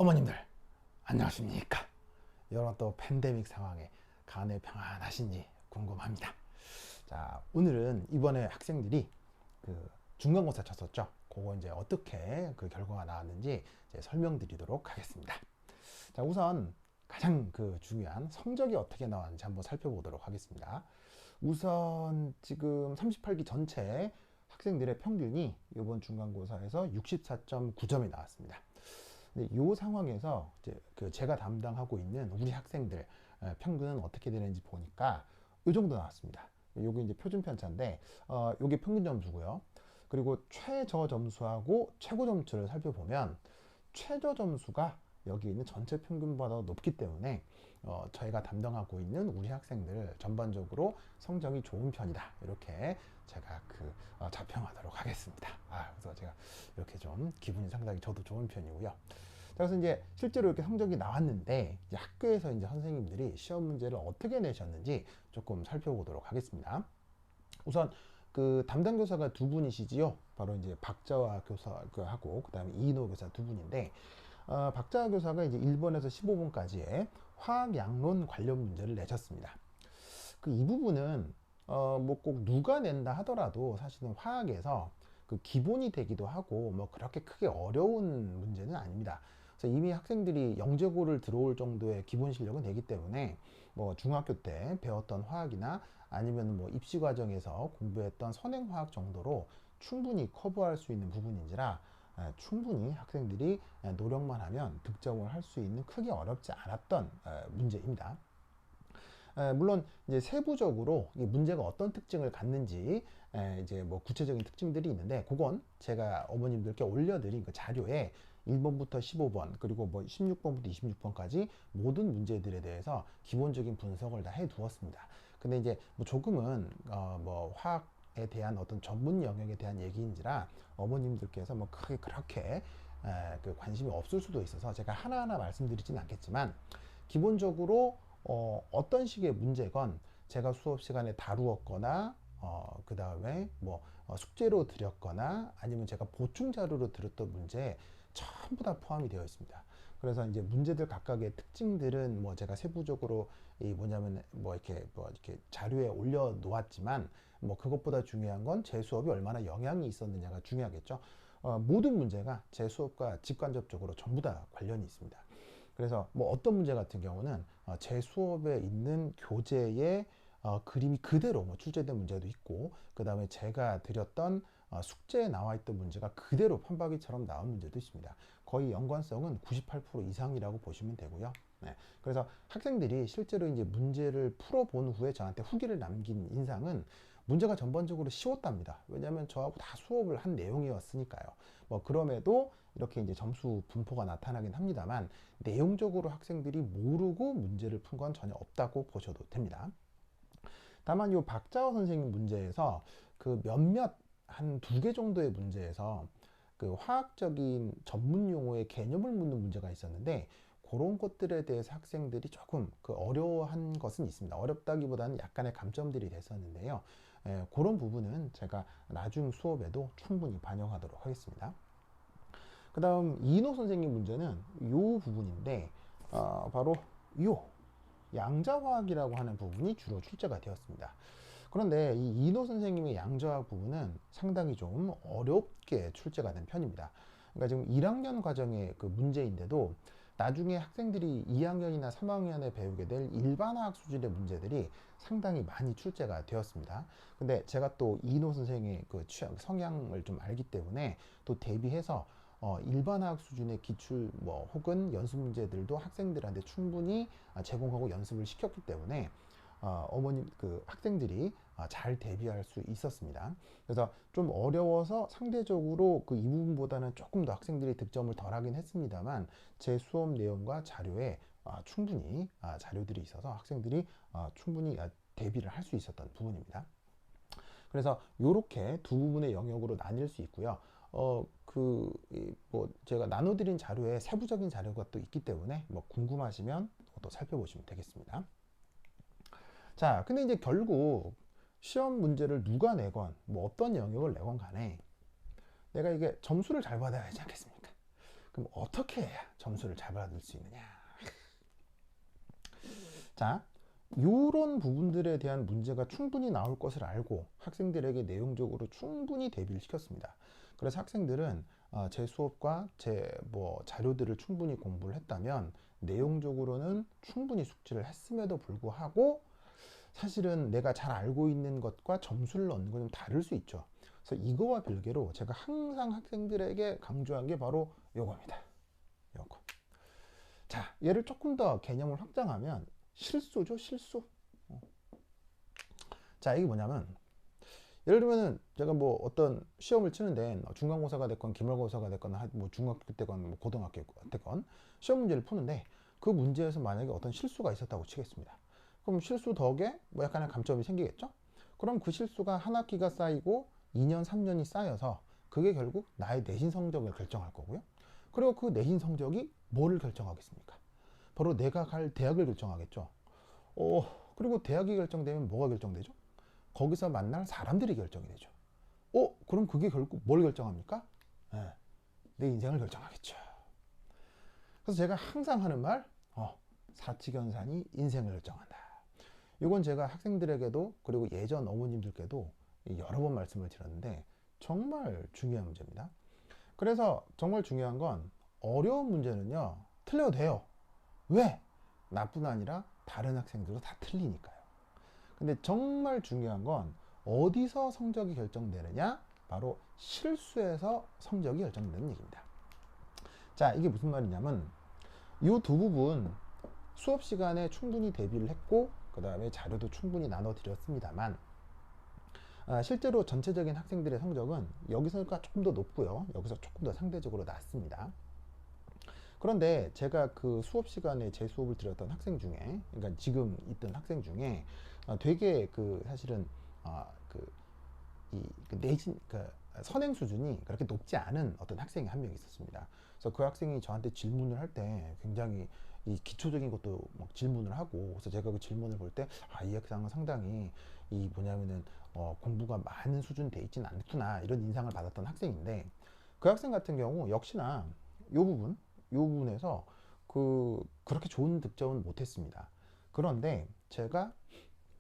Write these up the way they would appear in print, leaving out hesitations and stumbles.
어머님들 안녕하십니까? 이런 또 팬데믹 상황에 간에 평안하신지 궁금합니다. 자, 오늘은 이번에 학생들이 그 중간고사 쳤었죠. 그거 이제 어떻게 그 결과가 나왔는지 이제 설명드리도록 하겠습니다. 자, 우선 가장 중요한 성적이 어떻게 나왔는지 한번 살펴보도록 하겠습니다. 우선 지금 38기 전체 학생들의 평균이 이번 중간고사에서 64.9점이 나왔습니다. 이 상황에서 이제 제가 담당하고 있는 우리 학생들 평균은 어떻게 되는지 보니까 이 정도 나왔습니다. 요게 이제 표준 편차인데 요게 평균 점수고요. 그리고 최저 점수하고 최고 점수를 살펴보면 최저 점수가 여기 있는 전체 평균보다 높기 때문에 저희가 담당하고 있는 우리 학생들 전반적으로 성적이 좋은 편이다, 이렇게 제가 자평하도록 하겠습니다. 그래서 제가 이렇게 좀 기분이 상당히 저도 좋은 편이고요. 그래서 이제 실제로 이렇게 성적이 나왔는데 이제 학교에서 이제 선생님들이 시험 문제를 어떻게 내셨는지 조금 살펴보도록 하겠습니다. 우선 담당 교사가 두 분이시지요. 바로 이제 박자화 교사하고 그다음에 이인호 교사 두 분인데, 박자화 교사가 이제 1번에서 15번까지의 화학 양론 관련 문제를 내셨습니다. 이 부분은 뭐 꼭 누가 낸다 하더라도 사실은 화학에서 기본이 되기도 하고 뭐 그렇게 크게 어려운 문제는 아닙니다. 그래서 이미 학생들이 영재고를 들어올 정도의 기본 실력은 되기 때문에 뭐 중학교 때 배웠던 화학이나 아니면 뭐 입시 과정에서 공부했던 선행화학 정도로 충분히 커버할 수 있는 부분인지라 충분히 학생들이 노력만 하면 득점을 할 수 있는 크게 어렵지 않았던 문제입니다. 물론 이제 세부적으로 이 문제가 어떤 특징을 갖는지 이제 뭐 구체적인 특징들이 있는데, 그건 제가 어머님들께 올려드린 그 자료에 1번부터 15번 그리고 뭐 16번부터 26번까지 모든 문제들에 대해서 기본적인 분석을 다 해두었습니다. 근데 이제 뭐 조금은 뭐 화학에 대한 어떤 전문 영역에 대한 얘기인지라 어머님들께서 뭐 크게 그렇게 관심이 없을 수도 있어서 제가 하나하나 말씀드리진 않겠지만, 기본적으로 어떤 식의 문제건 제가 수업 시간에 다루었거나 그 다음에 뭐 숙제로 드렸거나 아니면 제가 보충 자료로 드렸던 문제 전부 다 포함이 되어 있습니다. 그래서 이제 문제들 각각의 특징들은 뭐 제가 세부적으로 뭐 이렇게 자료에 올려 놓았지만, 뭐 그것보다 중요한 건 제 수업이 얼마나 영향이 있었느냐가 중요하겠죠. 모든 문제가 제 수업과 직간접적으로 전부 다 관련이 있습니다. 그래서 뭐 어떤 문제 같은 경우는 제 수업에 있는 교재의 그림이 그대로 뭐 출제된 문제도 있고, 그 다음에 제가 드렸던 숙제에 나와 있던 문제가 그대로 판박이처럼 나온 문제도 있습니다. 거의 연관성은 98% 이상이라고 보시면 되고요. 네. 그래서 학생들이 실제로 이제 문제를 풀어본 후에 저한테 후기를 남긴 인상은 문제가 전반적으로 쉬웠답니다. 왜냐하면 저하고 다 수업을 한 내용이었으니까요. 뭐 그럼에도 이렇게 이제 점수 분포가 나타나긴 합니다만, 내용적으로 학생들이 모르고 문제를 푼 건 전혀 없다고 보셔도 됩니다. 다만 이 박자호 선생님 문제에서 몇몇 한 두 개 정도의 문제에서 화학적인 전문 용어의 개념을 묻는 문제가 있었는데, 그런 것들에 대해서 학생들이 조금 어려워한 것은 있습니다. 어렵다기보다는 약간의 감점들이 됐었는데요. 그런 부분은 제가 나중 수업에도 충분히 반영하도록 하겠습니다. 그 다음 이인호 선생님 문제는 이 부분인데, 바로 이 양자화학이라고 하는 부분이 주로 출제가 되었습니다. 그런데 이 이인호 선생님의 양자화학 부분은 상당히 좀 어렵게 출제가 된 편입니다. 그러니까 지금 1학년 과정의 문제인데도 나중에 학생들이 2학년이나 3학년에 배우게 될 일반화학 수준의 문제들이 상당히 많이 출제가 되었습니다. 근데 제가 또 이인호 선생의 성향을 좀 알기 때문에 또 대비해서 일반화학 수준의 기출 혹은 연습 문제들도 학생들한테 충분히 제공하고 연습을 시켰기 때문에 어머님 학생들이 잘 대비할 수 있었습니다. 그래서 좀 어려워서 상대적으로 이 부분보다는 조금 더 학생들이 득점을 덜 하긴 했습니다만, 제 수업 내용과 자료에 충분히 자료들이 있어서 학생들이 충분히 대비를 할 수 있었던 부분입니다. 그래서 이렇게 두 부분의 영역으로 나뉠 수 있고요. 제가 나눠드린 자료에 세부적인 자료가 또 있기 때문에 궁금하시면 또 살펴보시면 되겠습니다. 자, 근데 이제 결국 시험 문제를 누가 내건 어떤 영역을 내건 간에 내가 이게 점수를 잘 받아야 하지 않겠습니까? 그럼 어떻게 해야 점수를 잘 받을 수 있느냐? 자, 이런 부분들에 대한 문제가 충분히 나올 것을 알고 학생들에게 내용적으로 충분히 대비를 시켰습니다. 그래서 학생들은 제 수업과 제 자료들을 충분히 공부를 했다면 내용적으로는 충분히 숙지를 했음에도 불구하고 사실은 내가 잘 알고 있는 것과 점수를 넣는 건 좀 다를 수 있죠. 그래서 이거와 별개로 제가 항상 학생들에게 강조한 게 바로 요겁니다. 요거. 자, 얘를 조금 더 개념을 확장하면 실수죠, 실수. 자, 이게 뭐냐면 예를 들면은 제가 어떤 시험을 치는데 중간고사가 됐건 기말고사가 됐건 중학교 때건 고등학교 때건 시험 문제를 푸는데 그 문제에서 만약에 어떤 실수가 있었다고 치겠습니다. 그럼 실수 덕에 약간의 감점이 생기겠죠? 그럼 그 실수가 한 학기가 쌓이고 2년, 3년이 쌓여서 그게 결국 나의 내신 성적을 결정할 거고요. 그리고 그 내신 성적이 뭐를 결정하겠습니까? 바로 내가 갈 대학을 결정하겠죠. 그리고 대학이 결정되면 뭐가 결정되죠? 거기서 만날 사람들이 결정이 되죠. 그럼 그게 결국 뭘 결정합니까? 네, 내 인생을 결정하겠죠. 그래서 제가 항상 하는 말, 사치견산이 인생을 결정한다. 이건 제가 학생들에게도 그리고 예전 어머님들께도 여러 번 말씀을 드렸는데 정말 중요한 문제입니다. 그래서 정말 중요한 건 어려운 문제는요, 틀려도 돼요. 왜? 나뿐 아니라 다른 학생들도 다 틀리니까요. 근데 정말 중요한 건 어디서 성적이 결정되느냐? 바로 실수에서 성적이 결정되는 얘기입니다. 자, 이게 무슨 말이냐면 이 두 부분 수업 시간에 충분히 대비를 했고 그 다음에 자료도 충분히 나눠드렸습니다만 실제로 전체적인 학생들의 성적은 여기서가 조금 더 높고요. 여기서 조금 더 상대적으로 낮습니다. 그런데 제가 그 수업 시간에 제 수업을 들었던 학생 중에, 그러니까 지금 있던 학생 중에 되게 사실은 내신 선행 수준이 그렇게 높지 않은 어떤 학생이 한 명 있었습니다. 그래서 그 학생이 저한테 질문을 할 때 굉장히 이 기초적인 것도 막 질문을 하고, 그래서 제가 그 질문을 볼 때 이 학생은 상당히 이 뭐냐면은 공부가 많은 수준 돼 있진 않구나 이런 인상을 받았던 학생인데, 그 학생 같은 경우 역시나 요 부분에서 그렇게 좋은 득점은 못했습니다. 그런데 제가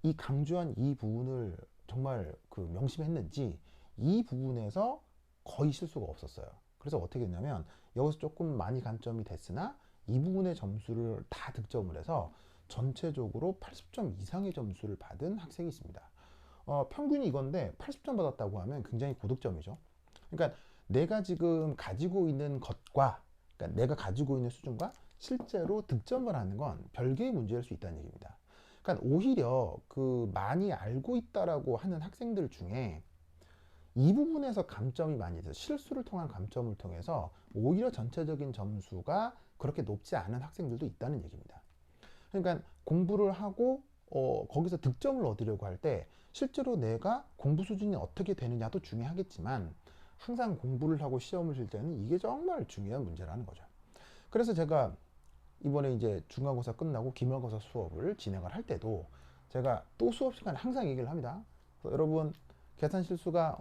이 강조한 이 부분을 정말 명심했는지 이 부분에서 거의 실수가 없었어요. 그래서 어떻게 했냐면 여기서 조금 많이 감점이 됐으나 이 부분의 점수를 다 득점을 해서 전체적으로 80점 이상의 점수를 받은 학생이 있습니다. 평균이 이건데 80점 받았다고 하면 굉장히 고득점이죠. 그러니까 내가 지금 가지고 있는 것과, 그러니까 내가 가지고 있는 수준과 실제로 득점을 하는 건 별개의 문제일 수 있다는 얘기입니다. 그러니까 오히려 많이 알고 있다라고 하는 학생들 중에 이 부분에서 감점이 많이 돼서 실수를 통한 감점을 통해서 오히려 전체적인 점수가 그렇게 높지 않은 학생들도 있다는 얘기입니다. 그러니까 공부를 하고 거기서 득점을 얻으려고 할 때 실제로 내가 공부 수준이 어떻게 되느냐도 중요하겠지만 항상 공부를 하고 시험을 칠 때는 이게 정말 중요한 문제라는 거죠. 그래서 제가 이번에 이제 중간고사 끝나고 기말고사 수업을 진행을 할 때도 제가 또 수업 시간에 항상 얘기를 합니다. 여러분 계산 실수가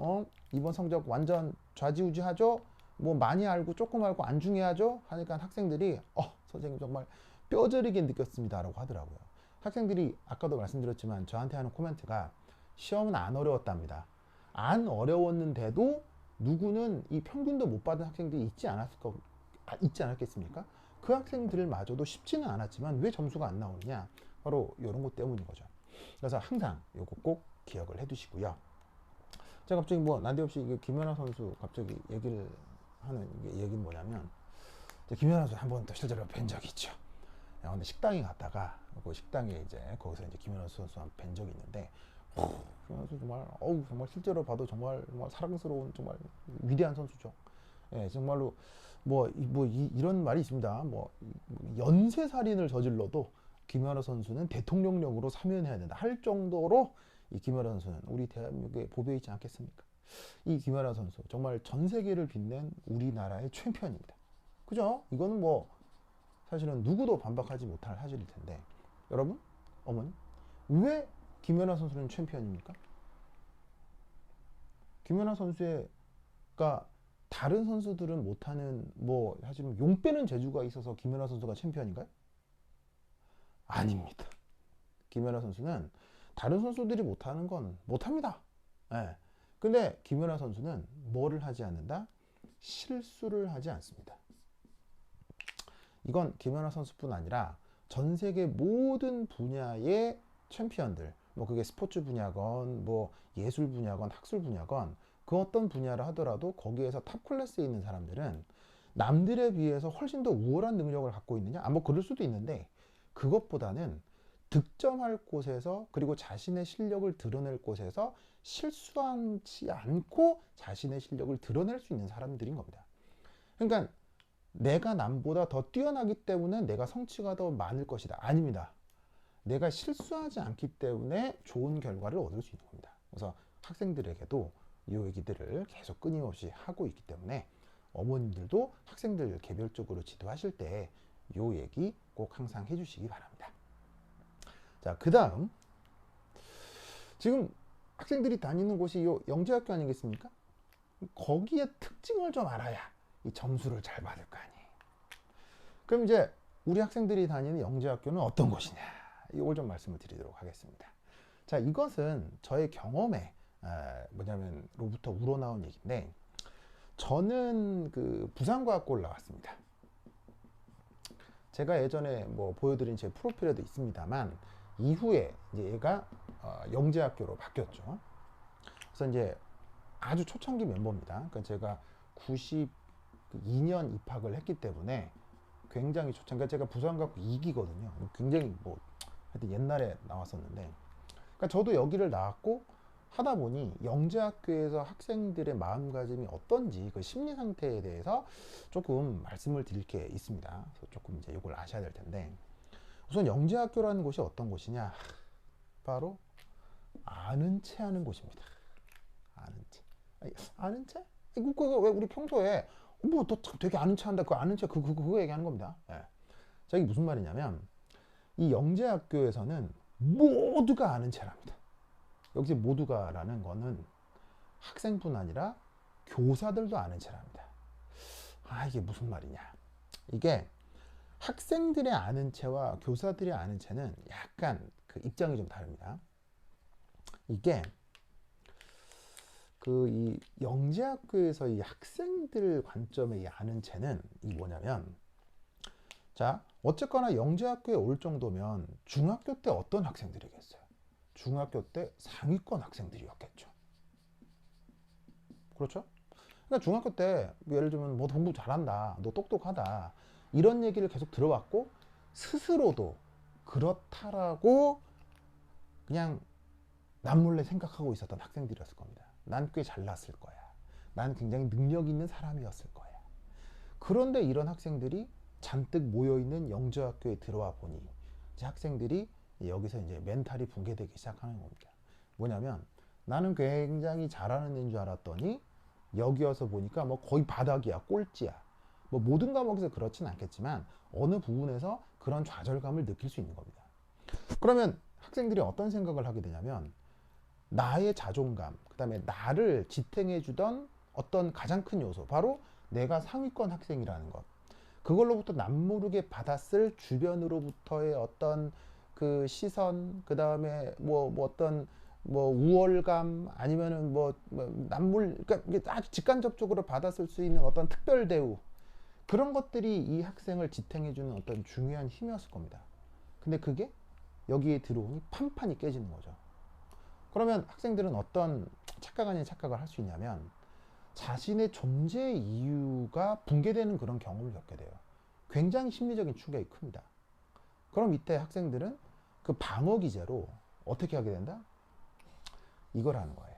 이번 성적 완전 좌지우지하죠? 많이 알고 조금 알고 안 중요하죠? 하니까 학생들이 선생님 정말 뼈저리게 느꼈습니다 라고 하더라고요. 학생들이 아까도 말씀드렸지만 저한테 하는 코멘트가 시험은 안 어려웠답니다. 안 어려웠는데도 누구는 이 평균도 못 받은 학생들이 있지 않았겠습니까? 그 학생들마저도 쉽지는 않았지만 왜 점수가 안 나오느냐? 바로 이런 것 때문인 거죠. 그래서 항상 이거 꼭 기억을 해두시고요. 제가 갑자기 난데없이 김연아 선수 갑자기 얘기를 하는 얘기는 뭐냐면, 김연아 선수 한 번 또 실제로 뵌 적이 있죠. 근데 식당에 갔다가 그 식당에 거기서 김연아 선수 뵌 적이 있는데, 김연아 선수 정말 실제로 봐도 정말 사랑스러운 정말 위대한 선수죠. 예, 정말로 이런 말이 있습니다. 연쇄살인을 저질러도 김연아 선수는 대통령령으로 사면해야 된다 할 정도로 이 김연아 선수는 우리 대한민국에 보배에 있지 않겠습니까? 이 김연아 선수 정말 전 세계를 빛낸 우리나라의 챔피언입니다. 그죠? 이거는 사실은 누구도 반박하지 못할 사실일 텐데, 여러분, 어머니, 왜 김연아 선수는 챔피언입니까? 김연아 선수가 다른 선수들은 못하는 뭐 사실 용 빼는 재주가 있어서 김연아 선수가 챔피언인가요? 아닙니다. 김연아 선수는 다른 선수들이 못하는 건 못합니다. 예. 근데 김연아 선수는 뭐를 하지 않는다? 실수를 하지 않습니다. 이건 김연아 선수뿐 아니라 전 세계 모든 분야의 챔피언들, 뭐 그게 스포츠 분야건 뭐 예술 분야건 학술 분야건 그 어떤 분야를 하더라도 거기에서 탑 클래스에 있는 사람들은 남들에 비해서 훨씬 더 우월한 능력을 갖고 있느냐? 뭐 그럴 수도 있는데 그것보다는 득점할 곳에서 그리고 자신의 실력을 드러낼 곳에서 실수하지 않고 자신의 실력을 드러낼 수 있는 사람들인 겁니다. 그러니까 내가 남보다 더 뛰어나기 때문에 내가 성취가 더 많을 것이다. 아닙니다. 내가 실수하지 않기 때문에 좋은 결과를 얻을 수 있는 겁니다. 그래서 학생들에게도 이 얘기들을 계속 끊임없이 하고 있기 때문에 어머님들도 학생들 개별적으로 지도하실 때 이 얘기 꼭 항상 해주시기 바랍니다. 자, 그 다음 지금 학생들이 다니는 곳이 요 영재학교 아니겠습니까? 거기에 특징을 좀 알아야 이 점수를 잘 받을 거 아니에요. 그럼 이제 우리 학생들이 다니는 영재학교는 어떤 곳이냐, 이걸 좀 말씀을 드리도록 하겠습니다. 자, 이것은 저의 경험에 뭐냐면로부터 우러나온 얘기인데, 저는 그 부산과학고를 나왔습니다. 제가 예전에 뭐 보여드린 제 프로필에도 있습니다만 이후에 이제 얘가 영재학교로 바뀌었죠. 그래서 이제 아주 초창기 멤버입니다. 그러니까 제가 92년 입학을 했기 때문에 굉장히 초창기, 그러니까 제가 부산과학고 2기거든요. 굉장히 뭐 하여튼 옛날에 나왔었는데, 그러니까 저도 여기를 나왔고 하다 보니 영재학교에서 학생들의 마음가짐이 어떤지 그 심리 상태에 대해서 조금 말씀을 드릴 게 있습니다. 그래서 조금 이제 이걸 아셔야 될 텐데, 우선 영재학교라는 곳이 어떤 곳이냐, 바로 아는 체 하는 곳입니다. 아는 체. 아는 체? 그거 왜 우리 평소에 뭐 너 되게 아는 체 한다, 그 아는 체 그거 얘기하는 겁니다. 예. 자, 이게 무슨 말이냐면 이 영재학교에서는 모두가 아는 체랍니다. 여기서 모두가라는 거는 학생뿐 아니라 교사들도 아는 체랍니다. 아, 이게 무슨 말이냐? 이게 학생들의 아는 체와 교사들의 아는 체는 약간 그 입장이 좀 다릅니다. 이게 그 이 영재학교에서 이 학생들 관점의 이 아는 체는 이 뭐냐면, 자, 어쨌거나 영재학교에 올 정도면 중학교 때 어떤 학생들이겠어요? 중학교 때 상위권 학생들이었겠죠. 그렇죠? 그러니까 중학교 때 예를 들면 뭐 공부 잘한다, 너 똑똑하다, 이런 얘기를 계속 들어왔고 스스로도 그렇다라고 그냥 남몰래 생각하고 있었던 학생들이었을 겁니다. 난 꽤 잘났을 거야. 난 굉장히 능력 있는 사람이었을 거야. 그런데 이런 학생들이 잔뜩 모여있는 영재학교에 들어와 보니 이제 학생들이 여기서 이제 멘탈이 붕괴되기 시작하는 겁니다. 뭐냐면 나는 굉장히 잘하는 애인 줄 알았더니 여기 와서 보니까 뭐 거의 바닥이야, 꼴찌야. 뭐 모든 과목에서 그렇진 않겠지만 어느 부분에서 그런 좌절감을 느낄 수 있는 겁니다. 그러면 학생들이 어떤 생각을 하게 되냐면 나의 자존감, 그 다음에 나를 지탱해 주던 어떤 가장 큰 요소, 바로 내가 상위권 학생이라는 것, 그걸로부터 남모르게 받았을 주변으로부터의 어떤 그 시선, 그 다음에 뭐 어떤 뭐 우월감, 아니면은 뭐 그러니까 이게 아주 직간접적으로 받았을 수 있는 어떤 특별 대우, 그런 것들이 이 학생을 지탱해주는 어떤 중요한 힘이었을 겁니다. 근데 그게 여기에 들어오니 판판이 깨지는 거죠. 그러면 학생들은 어떤 착각 아닌 착각을 할 수 있냐면 자신의 존재 이유가 붕괴되는 그런 경험을 겪게 돼요. 굉장히 심리적인 충격이 큽니다. 그럼 이때 학생들은 그 방어 기제로 어떻게 하게 된다? 이걸 하는 거예요.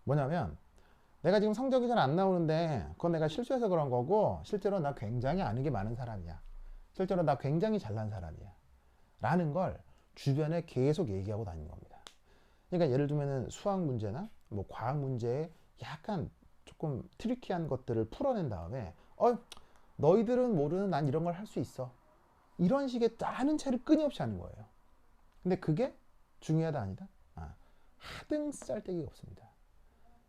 뭐냐면 내가 지금 성적이 잘 안 나오는데 그건 내가 실수해서 그런 거고 실제로 나 굉장히 아는 게 많은 사람이야. 실제로 나 굉장히 잘난 사람이야. 라는 걸 주변에 계속 얘기하고 다니는 겁니다. 그러니까 예를 들면 수학 문제나 뭐 과학 문제에 약간 조금 트리키한 것들을 풀어낸 다음에 너희들은 모르는 난 이런 걸 할 수 있어. 이런 식의 아는 체를 끊임없이 하는 거예요. 근데 그게 중요하다 아니다? 하등 쓸데기가 없습니다.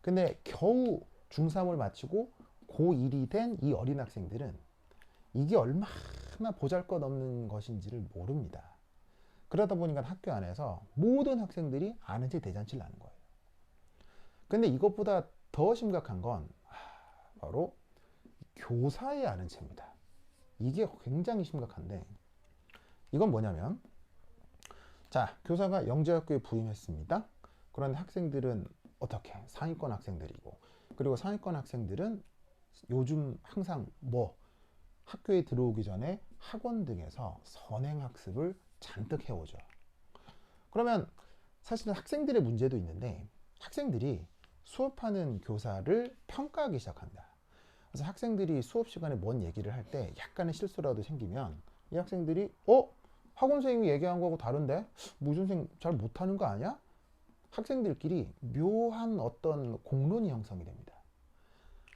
근데 겨우 중3을 마치고 고1이 된 이 어린 학생들은 이게 얼마나 보잘것없는 것인지를 모릅니다. 그러다 보니까 학교 안에서 모든 학생들이 아는 체 대잔치를 하는 거예요. 근데 이것보다 더 심각한 건 바로 교사의 아는 체입니다. 이게 굉장히 심각한데, 이건 뭐냐면, 자, 교사가 영재학교에 부임했습니다. 그런데 학생들은 어떻게? 상위권 학생들이고, 그리고 상위권 학생들은 요즘 항상 학교에 들어오기 전에 학원 등에서 선행학습을 잔뜩 해오죠. 그러면 사실은 학생들의 문제도 있는데, 학생들이 수업하는 교사를 평가하기 시작합니다. 그래서 학생들이 수업 시간에 뭔 얘기를 할 때 약간의 실수라도 생기면 이 학생들이 학원 선생님이 얘기한 거하고 다른데? 뭐 선생님 잘 못하는 거 아니야? 학생들끼리 묘한 어떤 공론이 형성이 됩니다.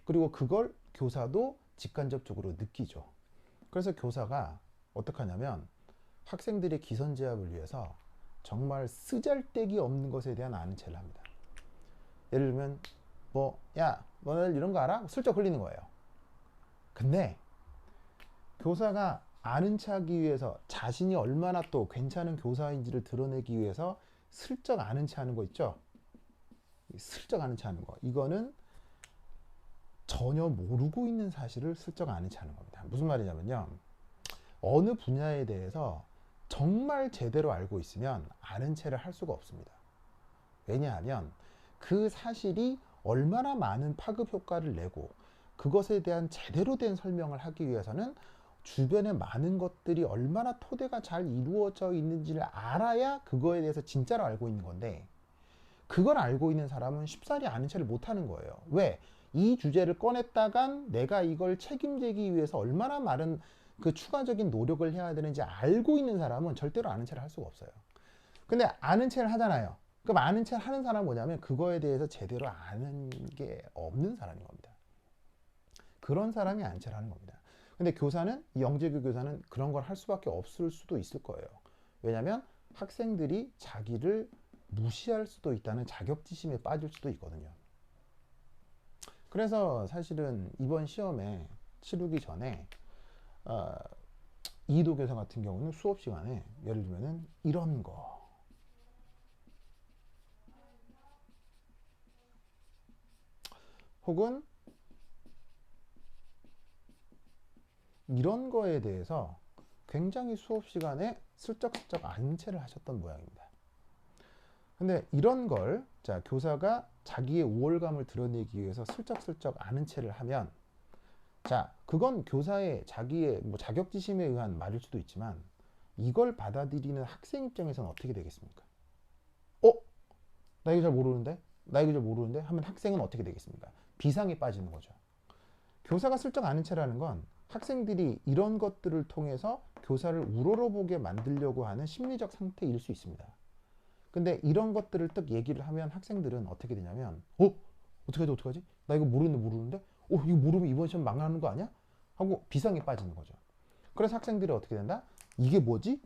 그리고 그걸 교사도 직간접적으로 느끼죠. 그래서 교사가 어떻게 하냐면 학생들의 기선제압을 위해서 정말 쓰잘데기 없는 것에 대한 아는 체를 합니다. 예를 들면 야, 너네들 이런 거 알아? 슬쩍 흘리는 거예요. 근데 교사가 아는 체 하기 위해서 자신이 얼마나 또 괜찮은 교사인지를 드러내기 위해서 슬쩍 아는 체 하는 거 있죠? 슬쩍 아는 체 하는 거. 이거는 전혀 모르고 있는 사실을 슬쩍 아는 체 하는 겁니다. 무슨 말이냐면요. 어느 분야에 대해서 정말 제대로 알고 있으면 아는 체를 할 수가 없습니다. 왜냐하면 그 사실이 얼마나 많은 파급 효과를 내고 그것에 대한 제대로 된 설명을 하기 위해서는 주변에 많은 것들이 얼마나 토대가 잘 이루어져 있는지를 알아야 그거에 대해서 진짜로 알고 있는 건데, 그걸 알고 있는 사람은 쉽사리 아는 체를 못하는 거예요. 왜? 이 주제를 꺼냈다간 내가 이걸 책임지기 위해서 얼마나 많은 그 추가적인 노력을 해야 되는지 알고 있는 사람은 절대로 아는 체를 할 수가 없어요. 근데 아는 체를 하잖아요. 그럼 아는 체를 하는 사람은 뭐냐면 그거에 대해서 제대로 아는 게 없는 사람인 겁니다. 그런 사람이 아는 체를 하는 겁니다. 근데 교사는, 이 영재교 교사는 그런 걸 할 수밖에 없을 수도 있을 거예요. 왜냐하면 학생들이 자기를 무시할 수도 있다는 자격지심에 빠질 수도 있거든요. 그래서 사실은 이번 시험에 치르기 전에 이도 교사 같은 경우는 수업 시간에 예를 들면은 이런 거, 혹은 이런 거에 대해서 굉장히 수업 시간에 슬쩍슬쩍 아는 체를 하셨던 모양입니다. 근데 이런 걸 교사가 자기의 우월감을 드러내기 위해서 슬쩍슬쩍 아는 체를 하면, 그건 교사의 자기의 자격지심에 의한 말일 수도 있지만 이걸 받아들이는 학생 입장에서는 어떻게 되겠습니까? 나 이거 잘 모르는데? 나 이거 잘 모르는데? 하면 학생은 어떻게 되겠습니까? 비상에 빠지는 거죠. 교사가 슬쩍 아는 체라는 건 학생들이 이런 것들을 통해서 교사를 우러러보게 만들려고 하는 심리적 상태일 수 있습니다. 근데 이런 것들을 딱 얘기를 하면 학생들은 어떻게 되냐면 어떡하지? 나 이거 모르는데? 이거 모르면 이번 시험 망하는 거 아니야? 하고 비상에 빠지는 거죠. 그래서 학생들이 어떻게 된다? 이게 뭐지?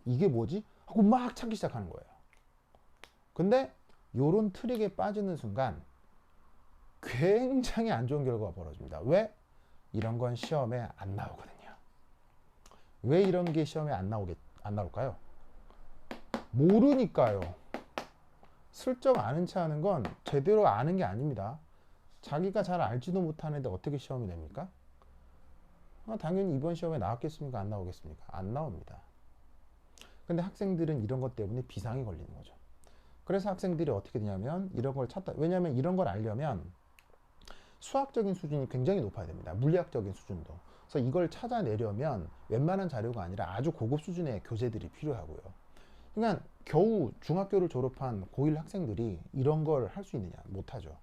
하고 막 찾기 시작하는 거예요. 근데 요런 트릭에 빠지는 순간 굉장히 안 좋은 결과가 벌어집니다. 왜? 이런 건 시험에 안 나오거든요. 왜 이런 게 시험에 안 나올까요? 모르니까요. 슬쩍 아는 체 하는 건 제대로 아는 게 아닙니다. 자기가 잘 알지도 못하는데 어떻게 시험이 냅니까? 당연히 이번 시험에 나왔겠습니까? 안 나오겠습니까? 안 나옵니다. 근데 학생들은 이런 것 때문에 비상이 걸리는 거죠. 그래서 학생들이 어떻게 되냐면 이런 걸 찾다. 왜냐하면 이런 걸 알려면 수학적인 수준이 굉장히 높아야 됩니다. 물리학적인 수준도. 그래서 이걸 찾아내려면 웬만한 자료가 아니라 아주 고급 수준의 교재들이 필요하고요. 그러니까 겨우 중학교를 졸업한 고1 학생들이 이런 걸 할 수 있느냐? 못하죠.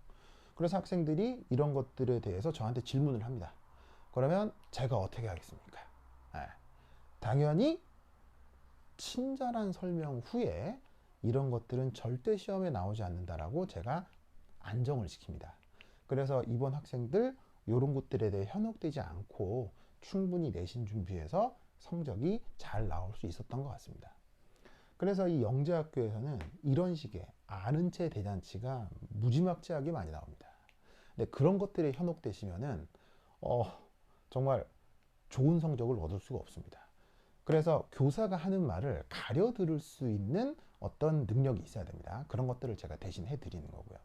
그래서 학생들이 이런 것들에 대해서 저한테 질문을 합니다. 그러면 제가 어떻게 하겠습니까? 당연히 친절한 설명 후에 이런 것들은 절대 시험에 나오지 않는다라고 제가 안정을 시킵니다. 그래서 이번 학생들 이런 것들에 대해 현혹되지 않고 충분히 내신 준비해서 성적이 잘 나올 수 있었던 것 같습니다. 그래서 이 영재학교에서는 이런 식의 아는 체 대잔치가 무지막지하게 많이 나옵니다. 근데 그런 것들에 현혹되시면은 정말 좋은 성적을 얻을 수가 없습니다. 그래서 교사가 하는 말을 가려 들을 수 있는 어떤 능력이 있어야 됩니다. 그런 것들을 제가 대신 해드리는 거고요.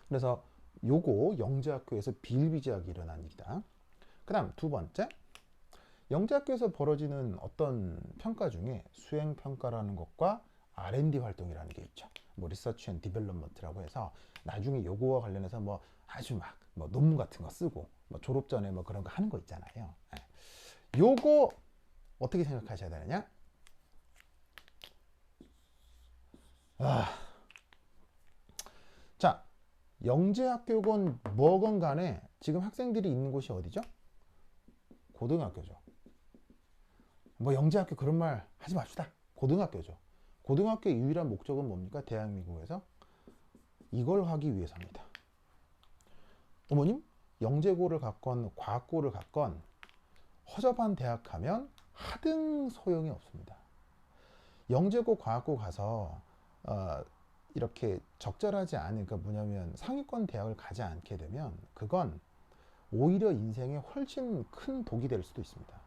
그래서 요거 영재학교에서 비일비재하게 일어난 일이다. 그 다음 두 번째, 영재학교에서 벌어지는 어떤 평가 중에 수행평가라는 것과 R&D 활동이라는 게 있죠. 뭐 리서치 앤 디벨롭먼트라고 해서 나중에 요거와 관련해서 뭐 아주 막 뭐 논문 같은 거 쓰고 뭐 졸업 전에 뭐 그런 거 하는 거 있잖아요. 요거 어떻게 생각하셔야 되느냐? 자, 영재학교건 뭐건 간에 지금 학생들이 있는 곳이 어디죠? 고등학교죠. 뭐 영재학교 그런 말 하지 맙시다. 고등학교죠. 고등학교의 유일한 목적은 뭡니까? 대한민국에서 이걸 하기 위해서입니다. 어머님, 영재고를 갔건 과학고를 갔건 허접한 대학 가면 하등 소용이 없습니다. 영재고 과학고 가서 이렇게 적절하지 않은, 그러니까 뭐냐면 상위권 대학을 가지 않게 되면 그건 오히려 인생에 훨씬 큰 독이 될 수도 있습니다.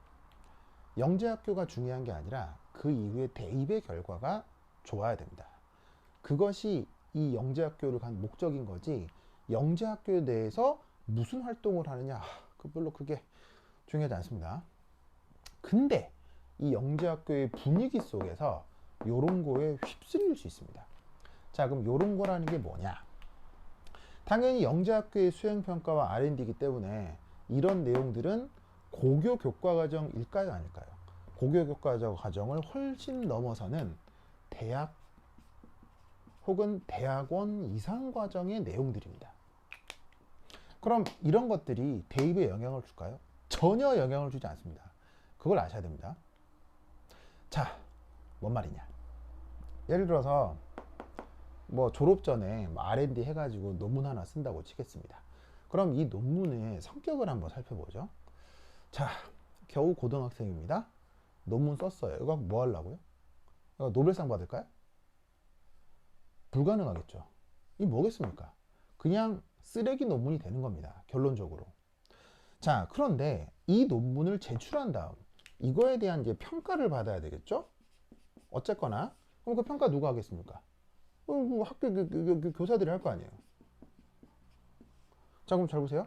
영재학교가 중요한 게 아니라 그 이후에 대입의 결과가 좋아야 됩니다. 그것이 이 영재학교를 간 목적인 거지, 영재학교에 대해서 무슨 활동을 하느냐, 별로 그게 중요하지 않습니다. 근데 이 영재학교의 분위기 속에서 요런 거에 휩쓸릴 수 있습니다. 자, 그럼 요런 거라는 게 뭐냐? 당연히 영재학교의 수행평가와 R&D이기 때문에 이런 내용들은 고교 교과과정일까요? 아닐까요? 고교 교과과정을 훨씬 넘어서는 대학 혹은 대학원 이상 과정의 내용들입니다. 그럼 이런 것들이 대입에 영향을 줄까요? 전혀 영향을 주지 않습니다. 그걸 아셔야 됩니다. 자, 뭔 말이냐? 예를 들어서 뭐 졸업 전에 R&D 해가지고 논문 하나 쓴다고 치겠습니다. 그럼 이 논문의 성격을 한번 살펴보죠. 자, 겨우 고등학생입니다. 논문 썼어요. 이거 뭐 하려고요? 이거 노벨상 받을까요? 불가능하겠죠. 이 뭐겠습니까? 그냥 쓰레기 논문이 되는 겁니다. 결론적으로. 자, 그런데 이 논문을 제출한 다음 이거에 대한 이제 평가를 받아야 되겠죠? 어쨌거나 그럼 그 평가 누가 하겠습니까? 학교 교사들이 할 거 아니에요. 자, 그럼 잘 보세요.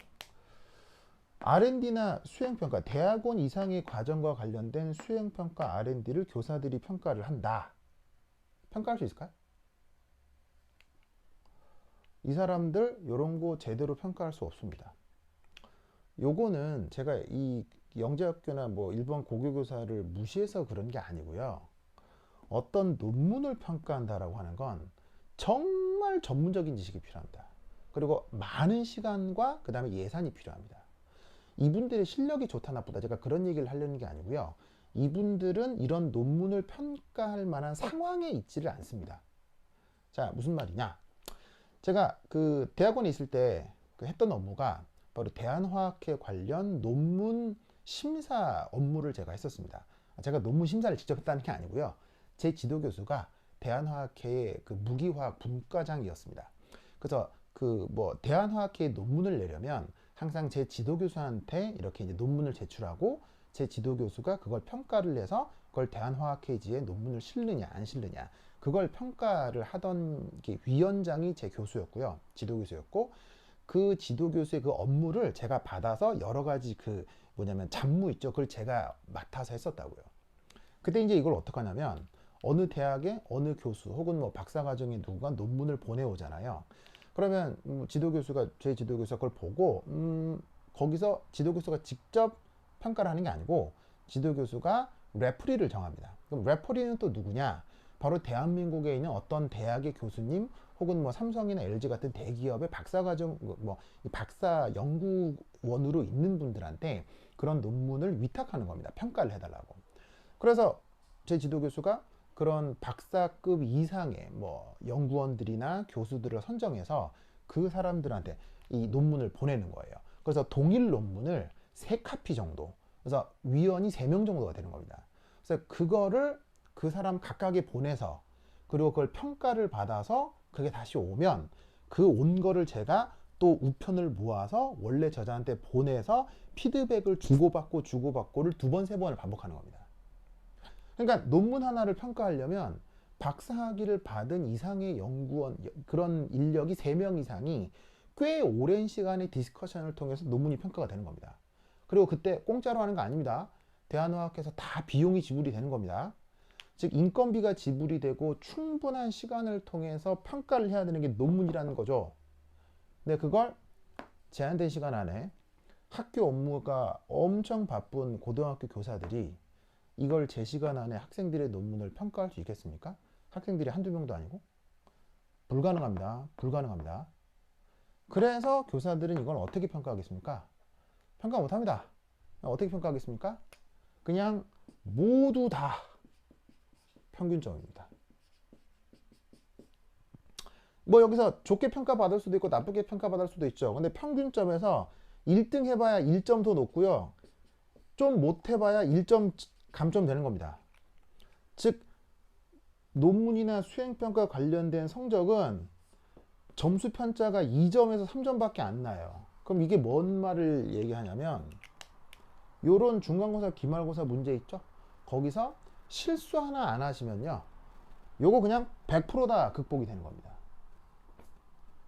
R&D나 수행평가, 대학원 이상의 과정과 관련된 수행평가 R&D를 교사들이 평가를 한다. 평가할 수 있을까요? 이 사람들 요런 거 제대로 평가할 수 없습니다. 요거는 제가 이 영재학교나 뭐 일본 고교교사를 무시해서 그런 게 아니고요. 어떤 논문을 평가한다라고 하는 건 정말 전문적인 지식이 필요합니다. 그리고 많은 시간과 그 다음에 예산이 필요합니다. 이분들의 실력이 좋다 나쁘다 제가 그런 얘기를 하려는 게 아니고요. 이분들은 이런 논문을 평가할 만한 상황에 있지를 않습니다. 자, 무슨 말이냐? 제가 그 대학원에 있을 때 했던 업무가 바로 대한화학회 관련 논문 심사 업무를 제가 했었습니다. 제가 논문 심사를 직접 했다는 게 아니고요. 제 지도 교수가 대한화학회의 그 무기화학 분과장이었습니다. 그래서 그 뭐 대한화학회의 논문을 내려면 항상 제 지도 교수한테 이렇게 이제 논문을 제출하고 제 지도 교수가 그걸 평가를 해서 그걸 대한화학회지에 논문을 실느냐 안 실느냐 그걸 평가를 하던 게 위원장이 제 교수였고요. 지도 교수였고 그 지도 교수의 그 업무를 제가 받아서 여러 가지 그 뭐냐면 잡무 있죠. 그걸 제가 맡아서 했었다고요. 그때 이제 이걸 어떻게 하냐면 어느 대학의 어느 교수 혹은 뭐 박사과정의 누구가 논문을 보내오잖아요. 그러면 제 지도 교수가 그걸 보고 거기서 지도 교수가 직접 평가를 하는 게 아니고 지도 교수가 레프리를 정합니다. 그럼 레프리는 또 누구냐? 바로 대한민국에 있는 어떤 대학의 교수님 혹은 뭐 삼성이나 LG 같은 대기업의 박사과정 뭐 박사 연구원으로 있는 분들한테 그런 논문을 위탁하는 겁니다. 평가를 해달라고. 그래서 제 지도 교수가 그런 박사급 이상의 뭐 연구원들이나 교수들을 선정해서 그 사람들한테 이 논문을 보내는 거예요. 그래서 동일 논문을 3카피 정도, 그래서 위원이 3명 정도가 되는 겁니다. 그래서 그거를 그 사람 각각에 보내서 그리고 그걸 평가를 받아서 그게 다시 오면 그 온 거를 제가 또 우편을 모아서 원래 저자한테 보내서 피드백을 주고받고를 2번, 3번을 반복하는 겁니다. 그러니까 논문 하나를 평가하려면 박사학위를 받은 이상의 연구원, 그런 인력이 3명 이상이 꽤 오랜 시간의 디스커션을 통해서 논문이 평가가 되는 겁니다. 그리고 그때 공짜로 하는 거 아닙니다. 대한어학회에서 다 비용이 지불이 되는 겁니다. 즉 인건비가 지불이 되고 충분한 시간을 통해서 평가를 해야 되는 게 논문이라는 거죠. 근데 그걸 제한된 시간 안에 학교 업무가 엄청 바쁜 고등학교 교사들이 이걸 제 시간 안에 학생들의 논문을 평가할 수 있겠습니까? 학생들이 한두 명도 아니고. 불가능합니다. 불가능합니다. 그래서 교사들은 이걸 어떻게 평가하겠습니까? 평가 못합니다. 어떻게 평가하겠습니까? 그냥 모두 다 평균점입니다. 뭐 여기서 좋게 평가받을 수도 있고 나쁘게 평가받을 수도 있죠. 근데 평균점에서 1등 해봐야 1점 더 높고요. 좀 못해봐야 1점 감점되는 겁니다. 즉 논문이나 수행평가 관련된 성적은 점수 편차가 2점에서 3점밖에 안 나요. 그럼 이게 뭔 말을 얘기하냐면 요런 중간고사, 기말고사 문제 있죠? 거기서 실수 하나 안 하시면요. 요거 그냥 100%다 극복이 되는 겁니다.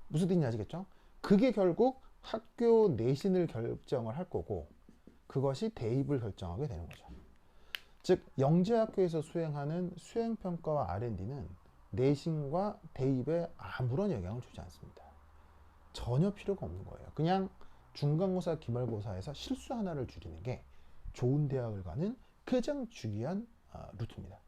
무슨 뜻인지 아시겠죠? 그게 결국 학교 내신을 결정을 할 거고 그것이 대입을 결정하게 되는 거죠. 즉 영재학교에서 수행하는 수행평가와 R&D는 내신과 대입에 아무런 영향을 주지 않습니다. 전혀 필요가 없는 거예요. 그냥 중간고사, 기말고사에서 실수 하나를 줄이는 게 좋은 대학을 가는 가장 중요한 루트입니다.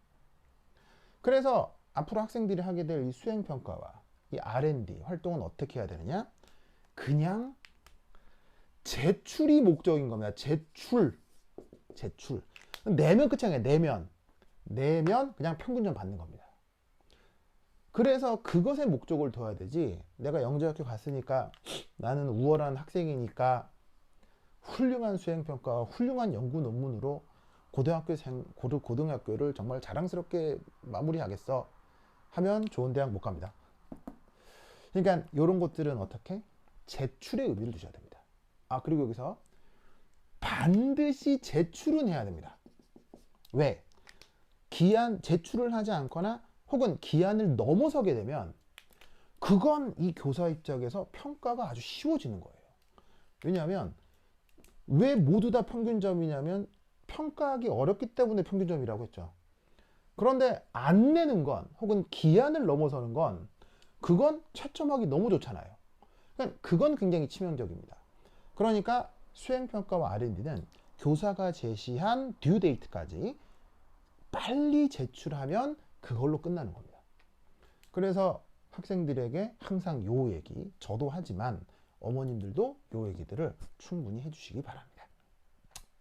그래서 앞으로 학생들이 하게 될 이 수행평가와 이 R&D 활동은 어떻게 해야 되느냐? 그냥 제출이 목적인 겁니다. 제출. 내면 끝이 아니에요. 내면 그냥 평균점 받는 겁니다. 그래서 그것에 목적을 둬야 되지 내가 영재학교 갔으니까 나는 우월한 학생이니까 훌륭한 수행평가와 훌륭한 연구 논문으로 고등학교를 정말 자랑스럽게 마무리하겠어 하면 좋은 대학 못 갑니다. 그러니까 이런 것들은 어떻게? 제출의 의미를 두셔야 됩니다. 그리고 여기서 반드시 제출은 해야 됩니다. 왜? 제출을 하지 않거나 혹은 기한을 넘어서게 되면 그건 이 교사 입장에서 평가가 아주 쉬워지는 거예요. 왜냐하면 왜 모두 다 평균점이냐면 평가하기 어렵기 때문에 평균점이라고 했죠. 그런데 안 내는 건 혹은 기한을 넘어서는 건 그건 채점하기 너무 좋잖아요. 그러니까 그건 굉장히 치명적입니다. 그러니까 수행평가와 R&D는 교사가 제시한 듀 데이트까지 빨리 제출하면 그걸로 끝나는 겁니다. 그래서 학생들에게 항상 요 얘기, 저도 하지만 어머님들도 요 얘기들을 충분히 해주시기 바랍니다.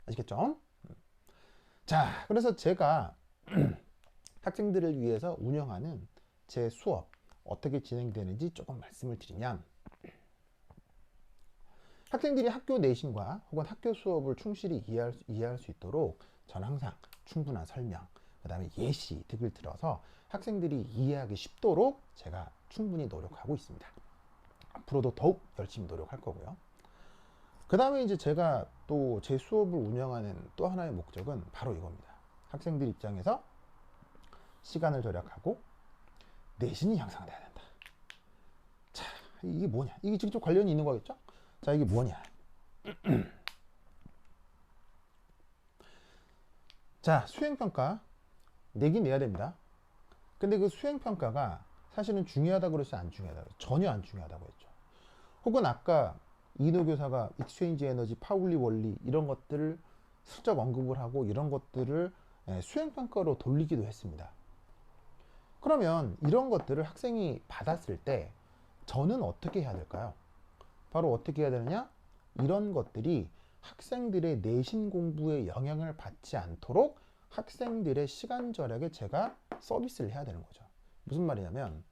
아시겠죠? 자, 그래서 제가 학생들을 위해서 운영하는 제 수업 어떻게 진행되는지 조금 말씀을 드리면 학생들이 학교 내신과 혹은 학교 수업을 충실히 이해할 수 있도록 저는 항상 충분한 설명, 그 다음에 예시 등을 들어서 학생들이 이해하기 쉽도록 제가 충분히 노력하고 있습니다. 앞으로도 더욱 열심히 노력할 거고요. 그 다음에 이제 제가 또 제 수업을 운영하는 또 하나의 목적은 바로 이겁니다. 학생들 입장에서 시간을 절약하고 내신이 향상돼야 된다. 자, 이게 뭐냐? 이게 직접 관련이 있는 거겠죠? 자, 이게 뭐냐? 자, 수행평가 내긴 내야 됩니다. 근데 그 수행평가가 사실은 중요하다고 그러지 안 중요하다고 전혀 안 중요하다고 했죠. 혹은 아까 이노 교사가 익스체인지 에너지, 파울리 원리 이런 것들을 슬쩍 언급을 하고 이런 것들을 수행평가로 돌리기도 했습니다. 그러면 이런 것들을 학생이 받았을 때 저는 어떻게 해야 될까요? 바로 어떻게 해야 되느냐? 이런 것들이 학생들의 내신 공부에 영향을 받지 않도록 학생들의 시간 절약에 제가 서비스를 해야 되는 거죠. 무슨 말이냐면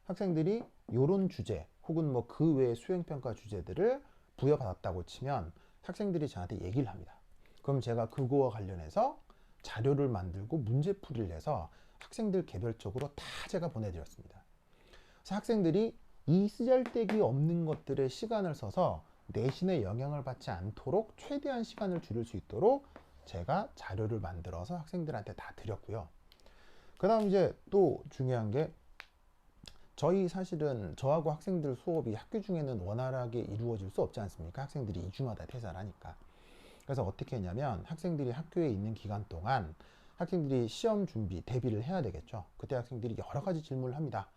학생들이 이런 주제 혹은 뭐 그 외의 수행평가 주제들을 부여받았다고 치면 학생들이 저한테 얘기를 합니다. 그럼 제가 그거와 관련해서 자료를 만들고 문제풀이를 해서 학생들 개별적으로 다 제가 보내드렸습니다. 그래서 학생들이 이 쓰잘데기 없는 것들에 시간을 써서 내신에 영향을 받지 않도록 최대한 시간을 줄일 수 있도록 제가 자료를 만들어서 학생들한테 다 드렸고요. 그 다음 이제 또 중요한 게, 저희 사실은 저하고 학생들 수업이 학교 중에는 원활하게 이루어질 수 없지 않습니까? 학생들이 2주마다 퇴사를 하니까. 그래서 어떻게 했냐면, 학생들이 학교에 있는 기간 동안 학생들이 시험 준비, 대비를 해야 되겠죠. 그때 학생들이 여러 가지 질문을 합니다.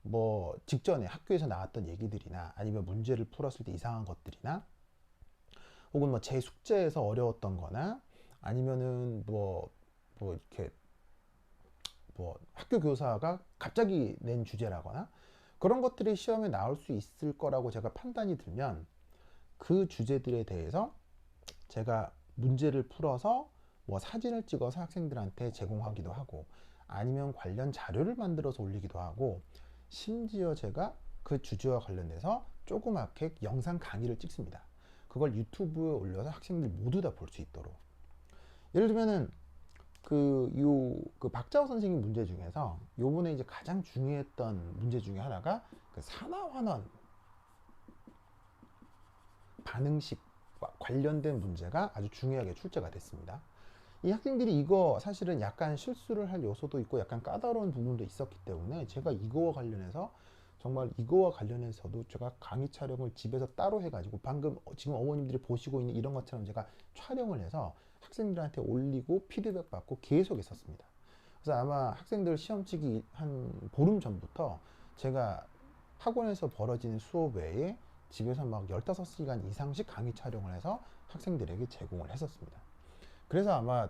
뭐 직전에 학교에서 나왔던 얘기들이나, 아니면 문제를 풀었을 때 이상한 것들이나, 혹은 뭐 제 숙제에서 어려웠던 거나, 아니면은 뭐 이렇게 뭐 학교 교사가 갑자기 낸 주제라거나, 그런 것들이 시험에 나올 수 있을 거라고 제가 판단이 들면, 그 주제들에 대해서 제가 문제를 풀어서 뭐 사진을 찍어서 학생들한테 제공하기도 하고, 아니면 관련 자료를 만들어서 올리기도 하고, 심지어 제가 그 주제와 관련돼서 조그맣게 영상 강의를 찍습니다. 그걸 유튜브에 올려서 학생들 모두 다 볼 수 있도록. 예를 들면은 그 박자호 선생님 문제 중에서 요번에 이제 가장 중요했던 문제 중에 하나가 그 산화환원 반응식과 관련된 문제가 아주 중요하게 출제가 됐습니다. 이 학생들이 이거 사실은 약간 실수를 할 요소도 있고 약간 까다로운 부분도 있었기 때문에, 제가 이거와 관련해서 정말 이거와 관련해서도 제가 강의 촬영을 집에서 따로 해가지고, 방금 지금 어머님들이 보시고 있는 이런 것처럼 제가 촬영을 해서 학생들한테 올리고 피드백 받고 계속 했었습니다. 그래서 아마 학생들 시험 치기 한 보름 전부터 제가 학원에서 벌어지는 수업 외에 집에서 막 15시간 이상씩 강의 촬영을 해서 학생들에게 제공을 했었습니다. 그래서 아마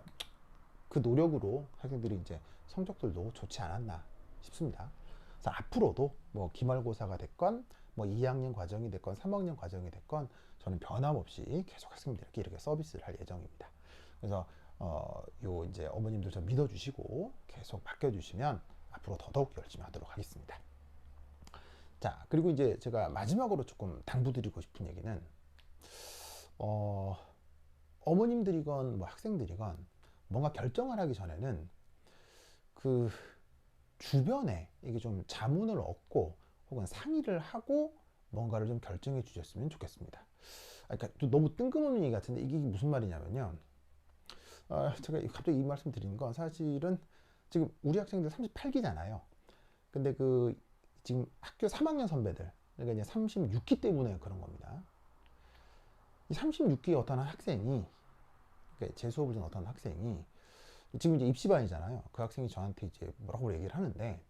그 노력으로 학생들이 이제 성적들도 좋지 않았나 싶습니다. 그래서 앞으로도 뭐 기말고사가 됐건, 뭐 2학년 과정이 됐건, 3학년 과정이 됐건, 저는 변함없이 계속 학생들에게 이렇게 서비스를 할 예정입니다. 그래서 요 이제 어머님들 좀 믿어주시고 계속 맡겨주시면 앞으로 더더욱 열심히 하도록 하겠습니다. 자, 그리고 이제 제가 마지막으로 조금 당부드리고 싶은 얘기는, 어머님들이건 뭐 학생들이건 뭔가 결정을 하기 전에는 그 주변에 이게 좀 자문을 얻고 혹은 상의를 하고 뭔가를 좀 결정해 주셨으면 좋겠습니다. 그러니까 또 너무 뜬금없는 얘기 같은데, 이게 무슨 말이냐면요. 제가 갑자기 이 말씀 드리는 건, 사실은 지금 우리 학생들 38기잖아요. 근데 그 지금 학교 3학년 선배들, 그러니까 이제 36기 때문에 그런 겁니다. 이 36기의 어떤 학생이, 그러니까 제 수업을 듣는 어떤 학생이 지금 이제 입시반이잖아요. 그 학생이 저한테 이제 뭐라고 얘기를 하는데,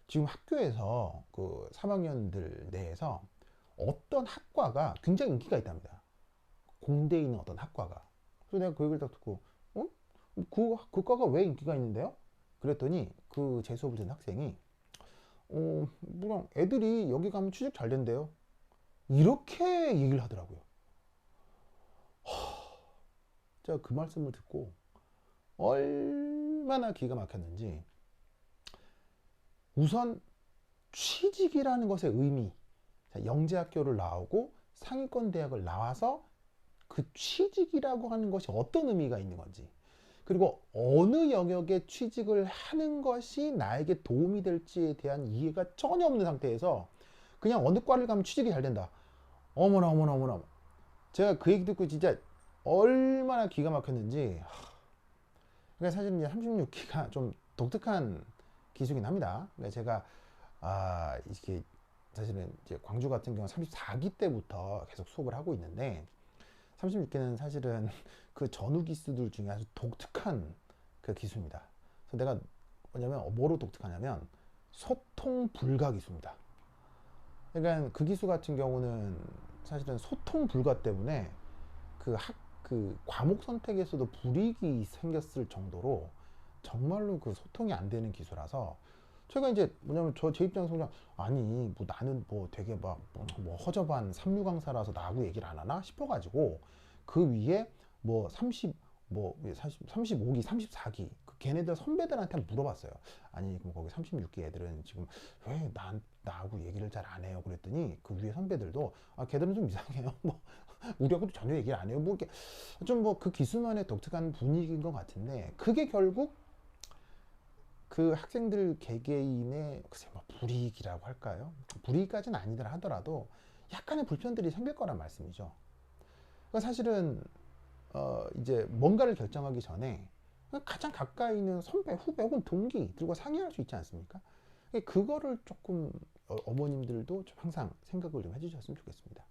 지금 학교에서 그 3학년들 내에서 어떤 학과가 굉장히 인기가 있답니다. 공대에 있는 어떤 학과가. 그래서 내가 그 얘기를 딱 듣고, 그 과가 왜 인기가 있는데요? 그랬더니 그 제 수업을 듣는 학생이, 그냥 애들이 여기 가면 취직 잘 된대요. 이렇게 얘기를 하더라고요. 제가 그 말씀을 듣고 얼마나 기가 막혔는지. 우선 취직이라는 것의 의미, 영재학교를 나오고 상위권 대학을 나와서 그 취직이라고 하는 것이 어떤 의미가 있는 건지, 그리고 어느 영역에 취직을 하는 것이 나에게 도움이 될지에 대한 이해가 전혀 없는 상태에서 그냥 어느 과를 가면 취직이 잘 된다. 어머나 어머나 어머나. 제가 그 얘기 듣고 진짜 얼마나 기가 막혔는지. 그러니까 사실 이제 36기가 좀 독특한 기수긴 합니다. 그러니까 제가 이렇게 사실은 이제 광주 같은 경우 34기 때부터 계속 수업을 하고 있는데, 36기는 사실은 그 전후 기수들 중에 아주 독특한 그 기수입니다. 그래서 내가 뭐냐면 뭐로 독특하냐면 소통 불가 기수입니다. 그러니까 그 기수 같은 경우는 사실은 소통 불가 때문에 그 과목 선택에서도 불이익이 생겼을 정도로 정말로 그 소통이 안 되는 기수라서, 제가 이제 뭐냐면 제 입장에서 그냥, 아니 뭐 나는 뭐 되게 막 뭐 허접한 삼류 강사라서 나하고 얘기를 안 하나 싶어가지고, 그 위에 뭐 35기 34기 그 걔네들 선배들한테 물어봤어요. 아니 그럼 거기 36기 애들은 지금 왜 나하고 얘기를 잘 안 해요? 그랬더니 그 위에 선배들도, 걔들은 좀 이상해요. 뭐 우리하고도 전혀 얘기를 안 해요. 뭐 이렇게 좀 뭐 그 기수만의 독특한 분위기인 것 같은데, 그게 결국 그 학생들 개개인의 글쎄 뭐 불이익이라고 할까요? 불이익까지는 아니더라 하더라도 약간의 불편들이 생길 거란 말씀이죠. 그러니까 사실은 이제 뭔가를 결정하기 전에 가장 가까이 있는 선배, 후배 혹은 동기들과 상의할 수 있지 않습니까? 그거를 조금 어머님들도 좀 항상 생각을 좀 해주셨으면 좋겠습니다.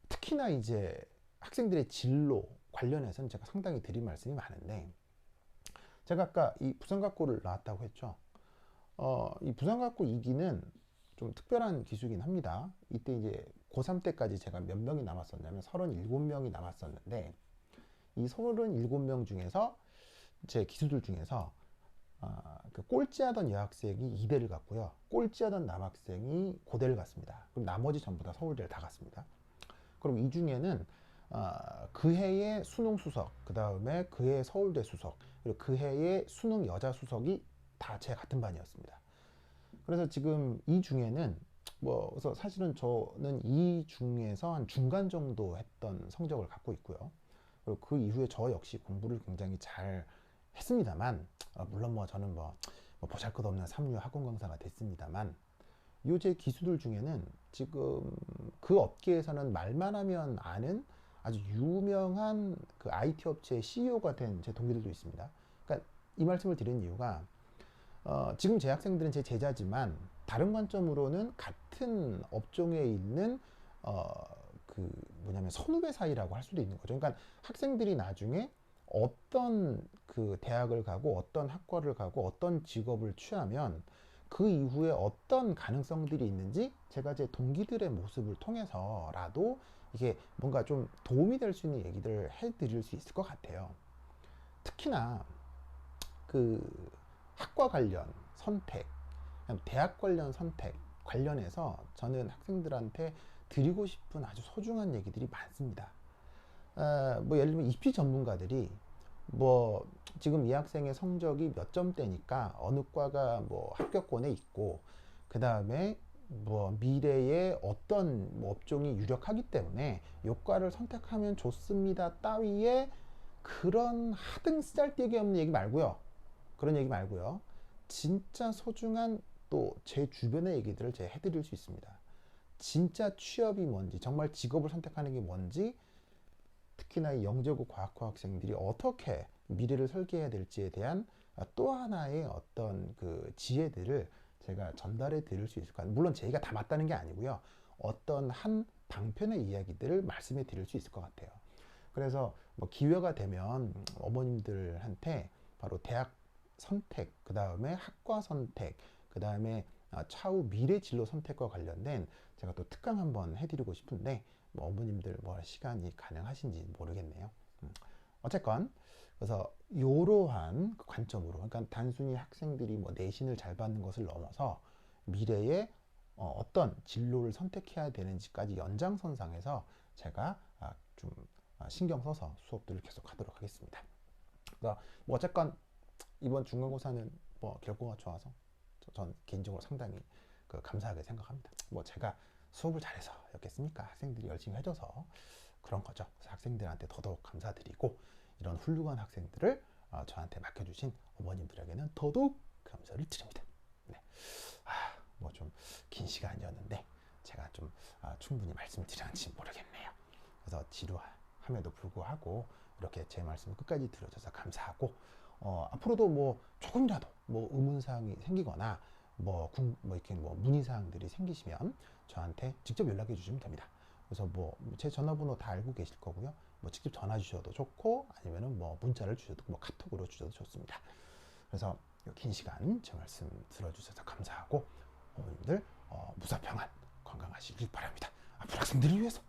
특히나 이제 학생들의 진로 관련해서는 제가 상당히 드릴 말씀이 많은데, 제가 아까 이 부산각고를 나왔다고 했죠. 이 부산각고 2기는 좀 특별한 기수이긴 합니다. 이때 이제 고3 때까지 제가 몇 명이 남았었냐면 37명이 남았었는데, 이 37명 중에서 제 기수들 중에서 그 꼴찌하던 여학생이 이대를 갔고요. 꼴찌하던 남학생이 고대를 갔습니다. 그럼 나머지 전부 다 서울대를 다 갔습니다. 그럼 이 중에는 그 해의 수능 수석, 그 다음에 그 해의 서울대 수석, 그리고 그 해의 수능 여자 수석이 다 제 같은 반이었습니다. 그래서 지금 이 중에는 그래서 사실은 저는 이 중에서 한 중간 정도 했던 성적을 갖고 있고요. 그리고 그 이후에 저 역시 공부를 굉장히 잘 했습니다만, 물론 저는 보잘것없는 삼류 학원 강사가 됐습니다만, 요제 기수들 중에는 지금 그 업계에서는 말만 하면 아는 아주 유명한 그 IT 업체의 CEO가 된 제 동기들도 있습니다. 그러니까 이 말씀을 드린 이유가 지금 제 학생들은 제 제자지만 다른 관점으로는 같은 업종에 있는 그 뭐냐면 선후배 사이라고 할 수도 있는 거죠. 그러니까 학생들이 나중에 어떤 그 대학을 가고 어떤 학과를 가고 어떤 직업을 취하면 그 이후에 어떤 가능성들이 있는지 제가 제 동기들의 모습을 통해서라도 이게 뭔가 좀 도움이 될 수 있는 얘기들을 해드릴 수 있을 것 같아요. 특히나 그 학과 관련 선택, 대학 관련 선택 관련해서 저는 학생들한테 드리고 싶은 아주 소중한 얘기들이 많습니다. 예를 들면 입시 전문가들이 지금 이 학생의 성적이 몇 점대니까 어느 과가 합격권에 있고, 그 다음에 미래에 어떤 업종이 유력하기 때문에 요 과를 선택하면 좋습니다 따위의 그런 하등 쓰잘데기 없는 얘기 말고요. 그런 얘기 말고요. 진짜 소중한 또 제 주변의 얘기들을 제가 해드릴 수 있습니다. 진짜 취업이 뭔지, 정말 직업을 선택하는 게 뭔지, 특히나 이 영재고 과학과 학생들이 어떻게 미래를 설계해야 될지에 대한 또 하나의 어떤 그 지혜들을 제가 전달해 드릴 수 있을 것 같아요. 물론 제가 다 맞다는 게 아니고요. 어떤 한 방편의 이야기들을 말씀해 드릴 수 있을 것 같아요. 그래서 기회가 되면 어머님들한테 바로 대학 선택, 그 다음에 학과 선택, 그 다음에 차후 미래 진로 선택과 관련된 제가 또 특강 한번 해드리고 싶은데 어머님들 시간이 가능하신지 모르겠네요. 어쨌건 그래서 이러한 관점으로, 그러니까 단순히 학생들이 내신을 잘 받는 것을 넘어서 미래에 어떤 진로를 선택해야 되는지까지 연장선상에서 제가 좀 신경 써서 수업들을 계속 하도록 하겠습니다. 그래서 어쨌건 이번 중간고사는 결과가 좋아서 전 개인적으로 상당히 감사하게 생각합니다. 제가 수업을 잘해서였겠습니까? 학생들이 열심히 해줘서 그런 거죠. 그래서 학생들한테 더더욱 감사드리고, 이런 훌륭한 학생들을 저한테 맡겨주신 어머님들에게는 더더욱 감사를 드립니다. 네. 좀 긴 시간이었는데 제가 좀 충분히 말씀드렸는지 모르겠네요. 그래서 지루함에도 불구하고 이렇게 제 말씀을 끝까지 들어줘서 감사하고, 앞으로도 조금이라도 의문사항이 생기거나 이렇게 문의사항들이 생기시면 저한테 직접 연락해 주시면 됩니다. 그래서 제 전화번호 다 알고 계실 거고요. 직접 전화 주셔도 좋고, 아니면은 문자를 주셔도 카톡으로 주셔도 좋습니다. 그래서 긴 시간 제 말씀 들어주셔서 감사하고, 어머님들 무사평안 건강하시길 바랍니다. 앞으로 학생들을 위해서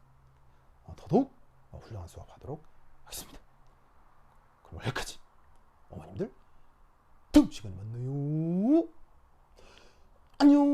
더더욱 훌륭한 수업하도록 하겠습니다. 그럼 여기까지. 어머님들 다음 시간에 만나요. 안녕.